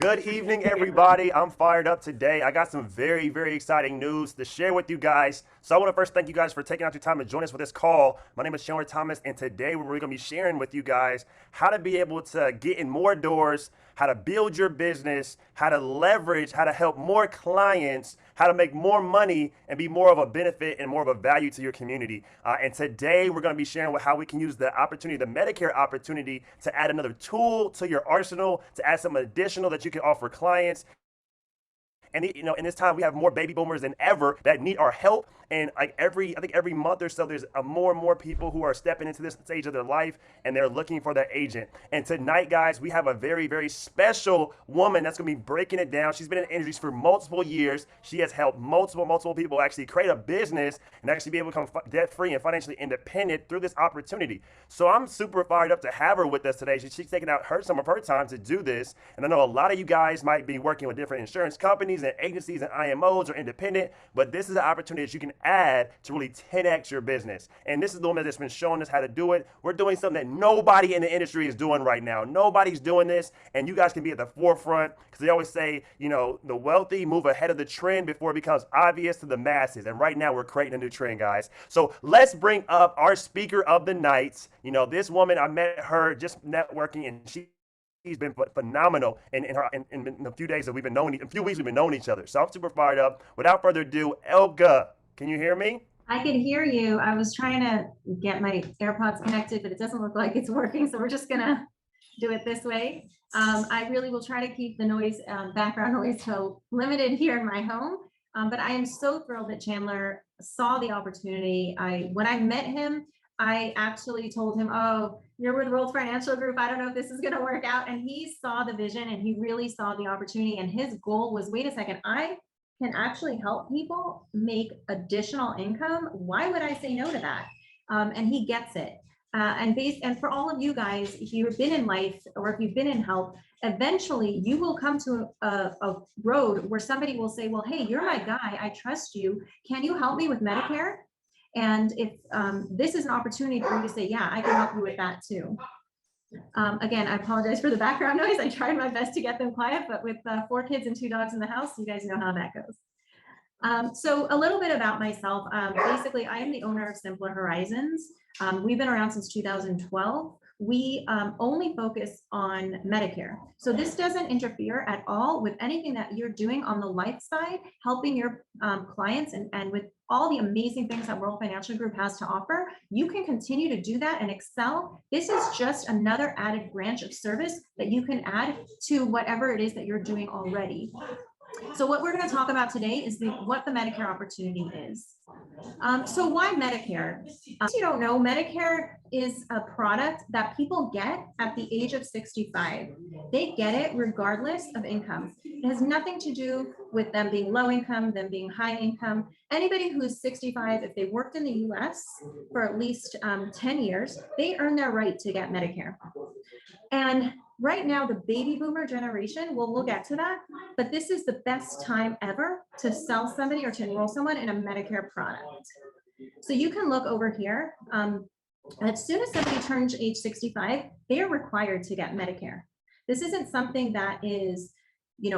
Good evening, everybody. I'm fired up today. I got some very exciting news to share with you guys. So I want to first thank you guys for taking out your time to join us for this call. My name is Chandler Thomas, and today we're going to be sharing with you guys how to be able to get in more doors, how to build your business, how to leverage, how to help more clients, how to make more money and be more of a benefit and more of a value to your community. And today we're going to be sharing how we can use the opportunity, the Medicare opportunity, to add another tool to your arsenal, to add some additional that you can offer clients. And in this time, we have more baby boomers than ever that need our help. And like I think every month or so, there's more and more people who are stepping into this stage of their life, and they're looking for their agent. And tonight, guys, we have a very special woman that's going to be breaking it down. She's been in the industry for multiple years. She has helped multiple people actually create a business and actually be able to become debt free and financially independent through this opportunity. So I'm super fired up to have her with us today. She's taking out some of her time to do this. And I know a lot of you guys might be working with different insurance companies and agencies and IMOs or independent, but this is an opportunity that you can add to really 10x your business. And this is the woman that's been showing us how to do it. We're doing something that nobody in the industry is doing right now. Nobody's doing this, and you guys can be at the forefront, because they always say, the wealthy move ahead of the trend before it becomes obvious to the masses. And right now we're creating a new trend, guys. So let's bring up our speaker of the night. This woman, I met her just networking, and she's been phenomenal in the few days that we've been knowing, a few weeks we've been knowing each other. So I'm super fired up. Without further ado, Elga, can you hear me? I can hear you. I was trying to get my AirPods connected, but it doesn't look like it's working. So we're just gonna do it this way. I really will try to keep the noise, background noise, so limited here in my home. But I am so thrilled that Chandler saw the opportunity. When I met him, I actually told him, "Oh, you're with World Financial Group. I don't know if this is going to work out." And he saw the vision, and he really saw the opportunity. And his goal was, wait a second, I can actually help people make additional income. Why would I say no to that? And he gets it. And for all of you guys, if you've been in life or if you've been in health, eventually you will come to a road where somebody will say, well, hey, you're my guy. I trust you. Can you help me with Medicare? And if this is an opportunity for you to say, yeah, I can help you with that too. Again, I apologize for the background noise. I tried my best to get them quiet, but with 4 kids and 2 dogs in the house, you guys know how that goes. So a little bit about myself. Basically, I am the owner of Simpler Horizons. We've been around since 2012. We only focus on Medicare. So this doesn't interfere at all with anything that you're doing on the life side, helping your clients and with all the amazing things that World Financial Group has to offer. You can continue to do that and excel. This is just another added branch of service that you can add to whatever it is that you're doing already. So what we're going to talk about today is what the Medicare opportunity is. So why Medicare? If you don't know, Medicare is a product that people get at the age of 65. They get it regardless of income. It has nothing to do with them being low income, them being high income. Anybody who is 65, if they worked in the US for at least 10 years, they earn their right to get Medicare. And right now, the baby boomer generation, well, we'll get to that, but this is the best time ever to sell somebody or to enroll someone in a Medicare product. So you can look over here. As soon as somebody turns age 65, they are required to get Medicare. This isn't something that is,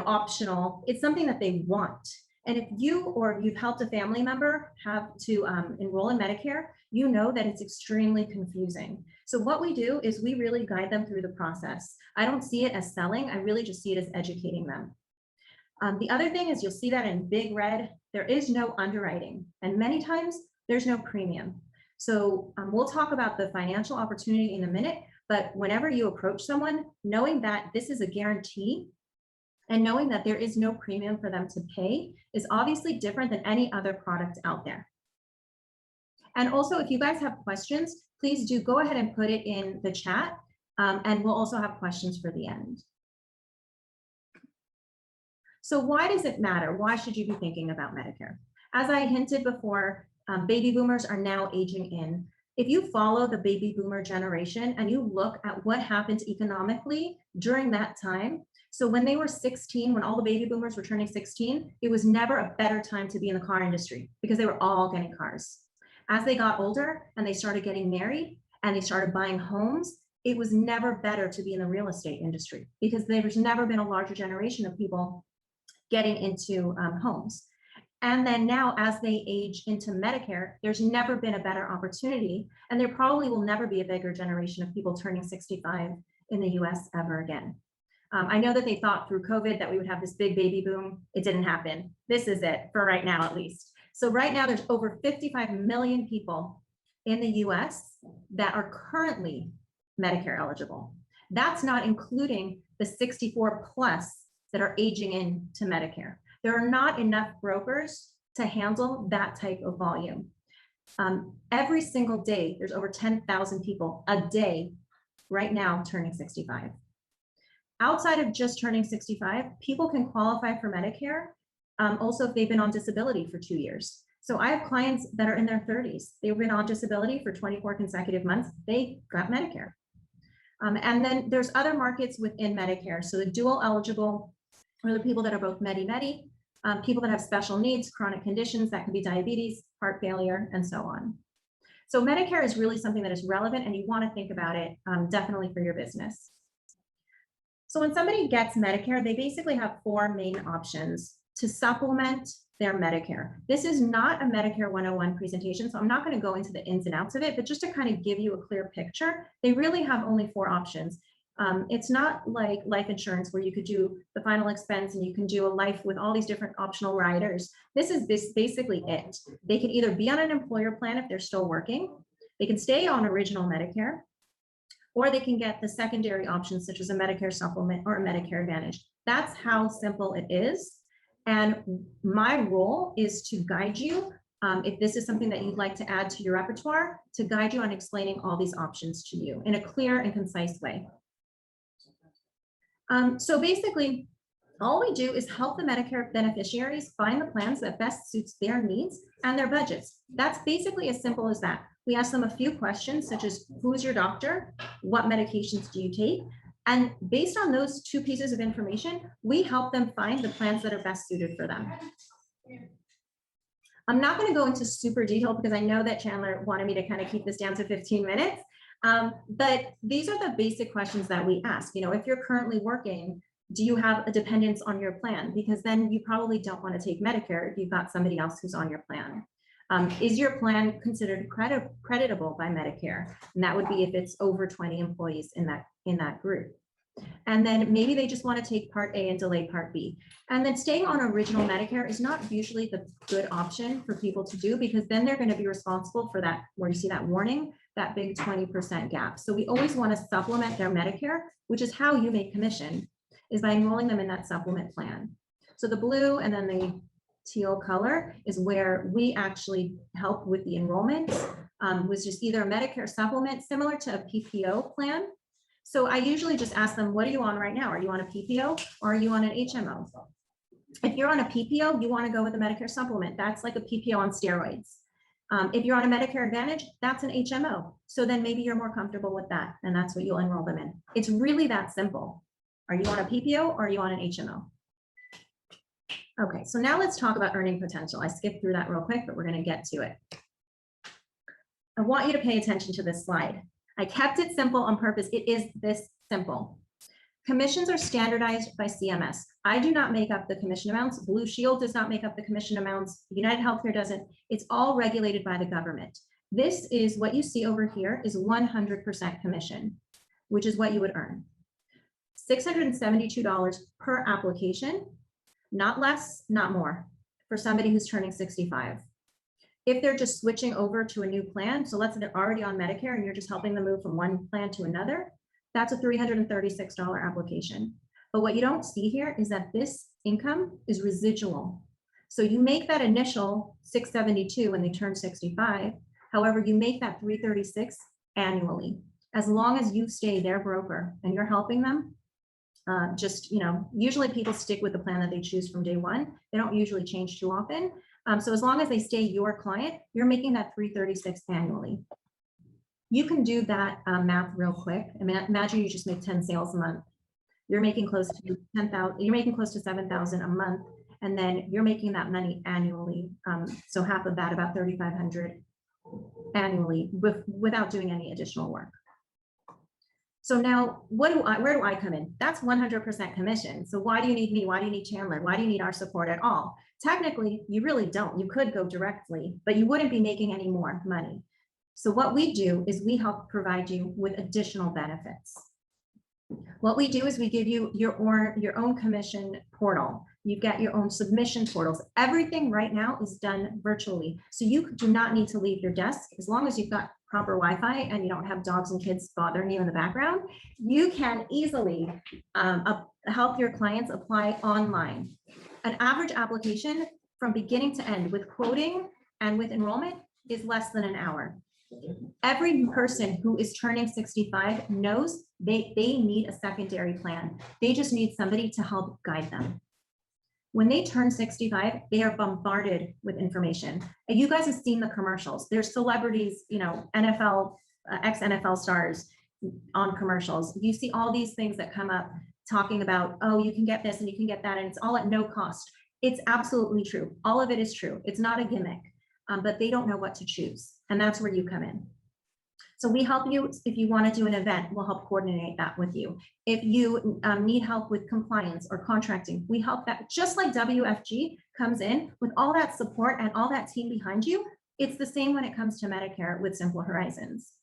optional. It's something that they want. And if you or you've helped a family member have to enroll in Medicare, you know that it's extremely confusing. So what we do is we really guide them through the process. I don't see it as selling. I really just see it as educating them. The other thing is you'll see that in big red, there is no underwriting. And many times there's no premium. So we'll talk about the financial opportunity in a minute, but whenever you approach someone, knowing that this is a guarantee and knowing that there is no premium for them to pay is obviously different than any other product out there. And also, if you guys have questions, please do go ahead and put it in the chat, and we'll also have questions for the end. So why does it matter? Why should you be thinking about Medicare? As I hinted before, baby boomers are now aging in. If you follow the baby boomer generation and you look at what happened economically during that time, so when they were 16, when all the baby boomers were turning 16, it was never a better time to be in the car industry because they were all getting cars. As they got older and they started getting married and they started buying homes, it was never better to be in the real estate industry because there's never been a larger generation of people getting into homes. And then now as they age into Medicare, there's never been a better opportunity. And there probably will never be a bigger generation of people turning 65 in the US ever again. I know that they thought through COVID that we would have this big baby boom. It didn't happen. This is it for right now, at least. So right now there's over 55 million people in the US that are currently Medicare eligible. That's not including the 64 plus that are aging into Medicare. There are not enough brokers to handle that type of volume. Every single day, there's over 10,000 people a day right now turning 65. Outside of just turning 65, people can qualify for Medicare also if they've been on disability for 2 years. So I have clients that are in their 30s. They've been on disability for 24 consecutive months. They got Medicare. And then there's other markets within Medicare. So the dual eligible are the people that are both Medi-Medi, people that have special needs, chronic conditions, that could be diabetes, heart failure, and so on. So Medicare is really something that is relevant and you want to think about it definitely for your business. So when somebody gets Medicare, they basically have 4 main options to supplement their Medicare. This is not a Medicare 101 presentation, so I'm not going to go into the ins and outs of it, but just to kind of give you a clear picture, they really have only 4 options. It's not like life insurance where you could do the final expense and you can do a life with all these different optional riders. This is basically it. They can either be on an employer plan if they're still working, they can stay on original Medicare, or they can get the secondary options such as a Medicare supplement or a Medicare Advantage. That's how simple it is. And my role is to guide you, if this is something that you'd like to add to your repertoire, to guide you on explaining all these options to you in a clear and concise way. So basically, all we do is help the Medicare beneficiaries find the plans that best suits their needs and their budgets. That's basically as simple as that. We ask them a few questions, such as who's your doctor? What medications do you take? And based on those 2 pieces of information, we help them find the plans that are best suited for them. I'm not going to go into super detail because I know that Chandler wanted me to kind of keep this down to 15 minutes. But these are the basic questions that we ask. You know, if you're currently working, do you have a dependence on your plan? Because then you probably don't want to take Medicare if you've got somebody else who's on your plan. Is your plan considered creditable by Medicare? And that would be if it's over 20 employees in that group. And then maybe they just want to take Part A and delay Part B. And then staying on original Medicare is not usually the good option for people to do because then they're going to be responsible for that, where you see that warning, that big 20% gap. So we always want to supplement their Medicare, which is how you make commission, is by enrolling them in that supplement plan. So the blue and then the teal color is where we actually help with the enrollment, was just either a Medicare supplement similar to a PPO plan. So I usually just ask them, what are you on right now? Are you on a PPO or are you on an HMO? If you're on a PPO, you want to go with a Medicare supplement. That's like a PPO on steroids. If you're on a Medicare Advantage, that's an HMO. So then maybe you're more comfortable with that, and that's what you'll enroll them in. It's really that simple. Are you on a PPO or are you on an HMO? Okay, so now let's talk about earning potential. I skipped through that real quick, but we're going to get to it. I want you to pay attention to this slide. I kept it simple on purpose. It is this simple. Commissions are standardized by CMS. I do not make up the commission amounts. Blue Shield does not make up the commission amounts. United Healthcare doesn't. It's all regulated by the government. This is what you see over here is 100% commission, which is what you would earn. $672 per application, not less, not more, for somebody who's turning 65. If they're just switching over to a new plan, so let's say they're already on Medicare and you're just helping them move from one plan to another, that's a $336 application. But what you don't see here is that this income is residual. So you make that initial $672 when they turn 65. However, you make that $336 annually, as long as you stay their broker and you're helping them. Just, you know, usually people stick with the plan that they choose from day one. They don't usually change too often. So as long as they stay your client, you're making that $336 annually. You can do that math real quick. I mean, imagine you just make 10 sales a month. You're making close to 10,000. You're making close to 7,000 a month, and then you're making that money annually. So half of that, about 3,500 annually, without doing any additional work. So now where do I come in? That's 100% commission. So why do you need me? Why do you need Chandler? Why do you need our support at all? Technically, you really don't. You could go directly, but you wouldn't be making any more money. So what we do is we help provide you with additional benefits. What we do is we give you your own commission portal. You've got your own submission portals. Everything right now is done virtually. So you do not need to leave your desk. As long as you've got proper Wi-Fi and you don't have dogs and kids bothering you in the background, you can easily help your clients apply online. An average application from beginning to end with quoting and with enrollment is less than an hour. Every person who is turning 65 knows they need a secondary plan. They just need somebody to help guide them. When they turn 65, they are bombarded with information. And you guys have seen the commercials. There's celebrities, you know, NFL, ex-NFL stars on commercials. You see all these things that come up talking about, oh, you can get this and you can get that, and it's all at no cost. It's absolutely true. All of it is true. It's not a gimmick, but they don't know what to choose. And that's where you come in. So we help you. If you want to do an event, we'll help coordinate that with you. If you need help with compliance or contracting, we help that. Just like WFG comes in with all that support and all that team behind you, it's the same when it comes to Medicare with Simple Horizons.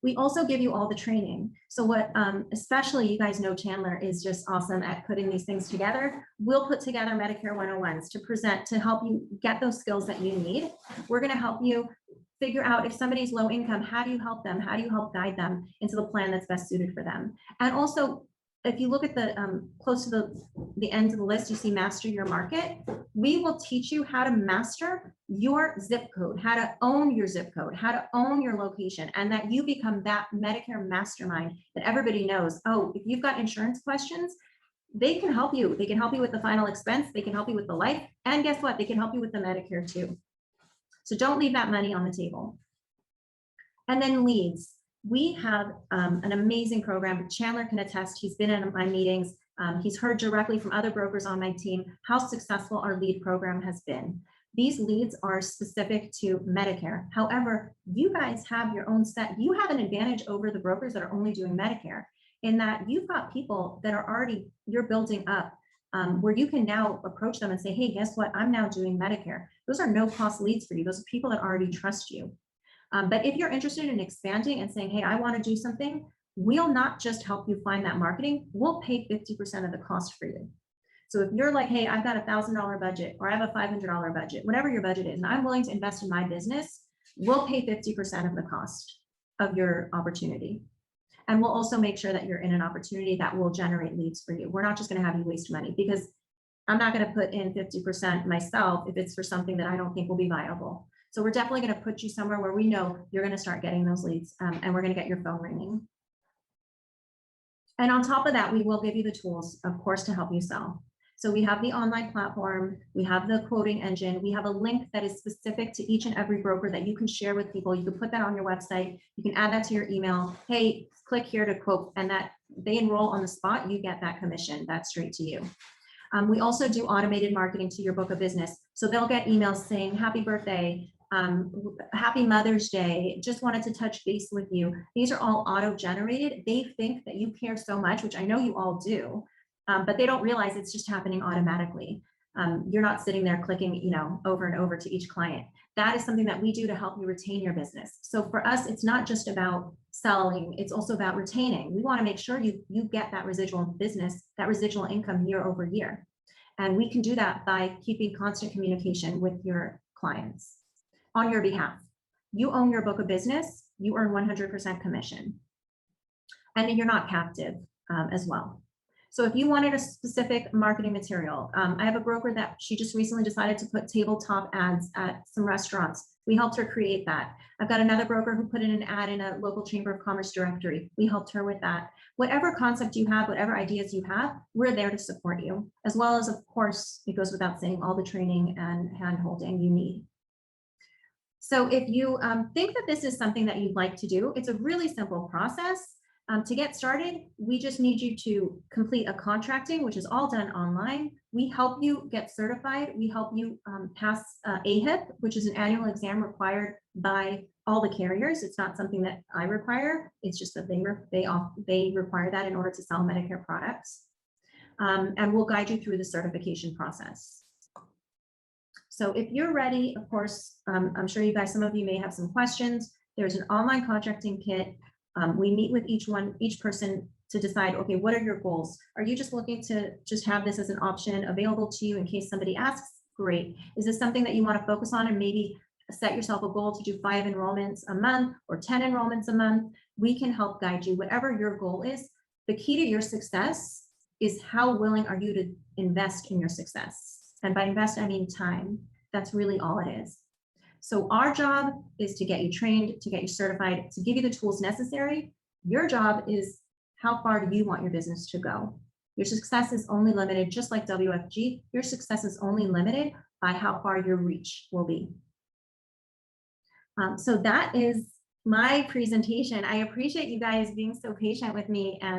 We also give you all the training. So what, especially you guys know Chandler is just awesome at putting these things together. We'll put together Medicare 101s to present, to help you get those skills that you need. We're gonna help you figure out if somebody's low income, how do you help them? How do you help guide them into the plan that's best suited for them? And also, if you look at the close to the end of the list, you see master your market. We will teach you how to master your zip code, how to own your zip code, how to own your location, and that you become that Medicare mastermind that everybody knows. Oh, if you've got insurance questions, they can help you. They can help you with the final expense. They can help you with the life. And guess what? They can help you with the Medicare too. So don't leave that money on the table. And then leads. We have an amazing program. Chandler can attest. He's been in my meetings. He's heard directly from other brokers on my team how successful our lead program has been. These leads are specific to Medicare. However, you guys have your own set. You have an advantage over the brokers that are only doing Medicare in that you've got people that are already, you're building up where you can now approach them and say, hey, guess what? I'm now doing Medicare. Those are no cost leads for you. Those are people that already trust you. But if you're interested in expanding and saying, hey, I want to do something, we'll not just help you find that marketing, we'll pay 50% of the cost for you. So if you're like, hey, I've got a $1,000 budget or I have a $500 budget, whatever your budget is, and I'm willing to invest in my business, we'll pay 50% of the cost of your opportunity. And we'll also make sure that you're in an opportunity that will generate leads for you. We're not just going to have you waste money, because I'm not going to put in 50% myself if it's for something that I don't think will be viable. So we're definitely going to put you somewhere where we know you're going to start getting those leads and we're going to get your phone ringing. And on top of that, we will give you the tools, of course, to help you sell. So we have the online platform, we have the quoting engine, we have a link that is specific to each and every broker that you can share with people. You can put that on your website, you can add that to your email. Hey, click here to quote, and that they enroll on the spot, you get that commission, that's straight to you. We also do automated marketing to your book of business. So they'll get emails saying, happy birthday, happy Mother's Day, just wanted to touch base with you. These are all auto-generated. They think that you care so much, which I know you all do, but they don't realize it's just happening automatically. You're not sitting there clicking, you know, over and over to each client. That is something that we do to help you retain your business. So for us, it's not just about selling, it's also about retaining. We want to make sure you get that residual business, that residual income year over year. And we can do that by keeping constant communication with your clients on your behalf. You own your book of business, you earn 100% commission. And then you're not captive as well. So if you wanted a specific marketing material, I have a broker that she just recently decided to put tabletop ads at some restaurants. We helped her create that. I've got another broker who put in an ad in a local chamber of commerce directory. We helped her with that. Whatever concept you have, whatever ideas you have, we're there to support you. As well as, of course, it goes without saying, all the training and hand-holding you need. So if you think that this is something that you'd like to do, it's a really simple process. To get started, we just need you to complete a contracting, which is all done online. We help you get certified. We help you pass AHIP, which is an annual exam required by all the carriers. It's not something that I require. It's just that they require that in order to sell Medicare products. And we'll guide you through the certification process. So if you're ready, of course, I'm sure you guys, some of you may have some questions. There's an online contracting kit. We meet with each person to decide, okay, what are your goals? Are you just looking to just have this as an option available to you in case somebody asks? Great. Is this something that you want to focus on and maybe set yourself a goal to do 5 enrollments a month or 10 enrollments a month? We can help guide you, whatever your goal is. The key to your success is how willing are you to invest in your success? And by invest, I mean time. That's really all it is. So our job is to get you trained, to get you certified, to give you the tools necessary. Your job is how far do you want your business to go? Your success is only limited, just like WFG, your success is only limited by how far your reach will be. So that is my presentation. I appreciate you guys being so patient with me and